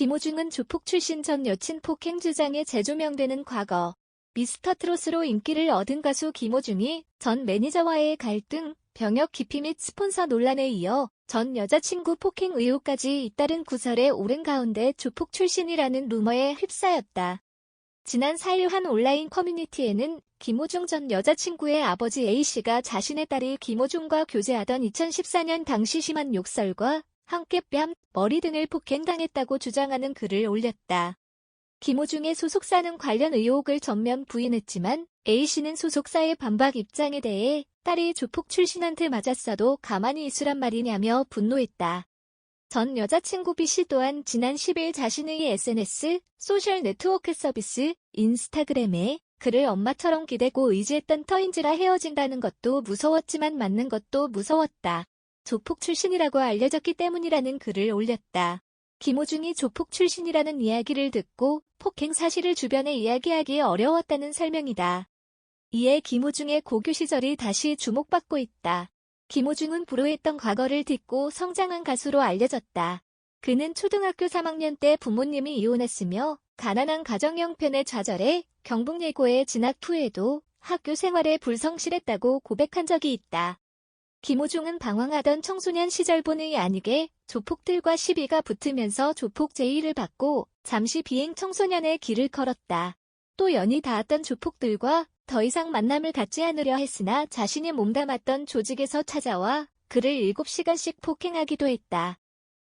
김호중은 조폭 출신 전 여친 폭행 주장에 재조명되는 과거. 미스터트롯으로 인기를 얻은 가수 김호중이 전 매니저와의 갈등, 병역 기피 및 스폰서 논란에 이어 전 여자친구 폭행 의혹까지 잇따른 구설에 오른 가운데 조폭 출신이라는 루머에 휩싸였다. 지난 4일 한 온라인 커뮤니티에는 김호중 전 여자친구의 아버지 A씨가 자신의 딸이 김호중과 교제하던 2014년 당시 심한 욕설과 함께 뺨, 머리 등을 폭행당했다고 주장하는 글을 올렸다. 김호중의 소속사는 관련 의혹을 전면 부인했지만 A씨는 소속사의 반박 입장에 대해 딸이 조폭 출신한테 맞았어도 가만히 있으란 말이냐며 분노했다. 전 여자친구 B씨 또한 지난 10일 자신의 SNS, 소셜 네트워크 서비스, 인스타그램에 그를 엄마처럼 기대고 의지했던 터인지라 헤어진다는 것도 무서웠지만 맞는 것도 무서웠다. 조폭 출신이라고 알려졌기 때문이라는 글을 올렸다. 김호중이 조폭 출신이라는 이야기를 듣고 폭행 사실을 주변에 이야기하기 어려웠다는 설명이다. 이에 김호중의 고교 시절이 다시 주목받고 있다. 김호중은 불우했던 과거를 딛고 성장한 가수로 알려졌다. 그는 초등학교 3학년 때 부모님이 이혼했으며 가난한 가정 형편에 좌절해 경북예고에 진학 후에도 학교 생활에 불성실했다고 고백한 적이 있다. 김호중은 방황하던 청소년 시절 본의 아니게 조폭들과 시비가 붙으면서 조폭 제의를 받고 잠시 비행 청소년의 길을 걸었다. 또 연이 닿았던 조폭들과 더 이상 만남을 갖지 않으려 했으나 자신이 몸담았던 조직에서 찾아와 그를 7시간씩 폭행하기도 했다.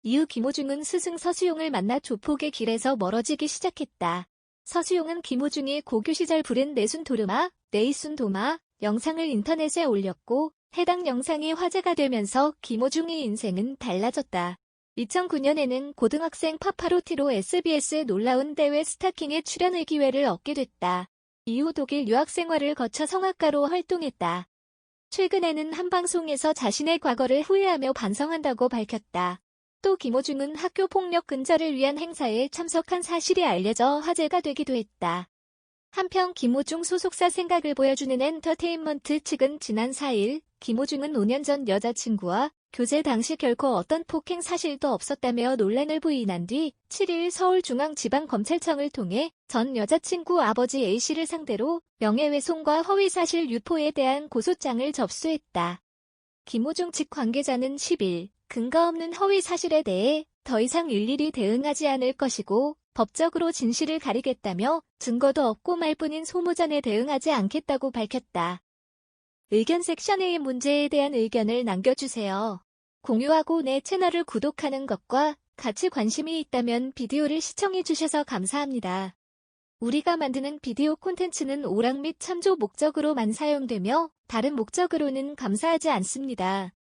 이후 김호중은 스승 서수용을 만나 조폭의 길에서 멀어지기 시작했다. 서수용은 김호중이 고교 시절 부른 내순 도르마, 네이순 도마 영상을 인터넷에 올렸고 해당 영상이 화제가 되면서 김호중의 인생은 달라졌다. 2009년에는 고등학생 파파로티로 SBS 놀라운 대회 스타킹에 출연의 기회를 얻게 됐다. 이후 독일 유학 생활을 거쳐 성악가로 활동했다. 최근에는 한 방송에서 자신의 과거를 후회하며 반성한다고 밝혔다. 또 김호중은 학교 폭력 근절을 위한 행사에 참석한 사실이 알려져 화제가 되기도 했다. 한편 김호중 소속사 생각을 보여주는 엔터테인먼트 측은 지난 4일 김호중은 5년 전 여자친구와 교제 당시 결코 어떤 폭행 사실도 없었다며 논란을 부인한 뒤 7일 서울중앙지방검찰청을 통해 전 여자친구 아버지 A씨를 상대로 명예훼손과 허위사실 유포에 대한 고소장을 접수했다. 김호중 측 관계자는 10일 근거 없는 허위사실에 대해 더 이상 일일이 대응하지 않을 것이고 법적으로 진실을 가리겠다며 증거도 없고 말뿐인 소모전에 대응하지 않겠다고 밝혔다. 의견 섹션의 문제에 대한 의견을 남겨주세요. 공유하고 내 채널을 구독하는 것과 같이 관심이 있다면 비디오를 시청해주셔서 감사합니다. 우리가 만드는 비디오 콘텐츠는 오락 및 참조 목적으로만 사용되며 다른 목적으로는 감사하지 않습니다.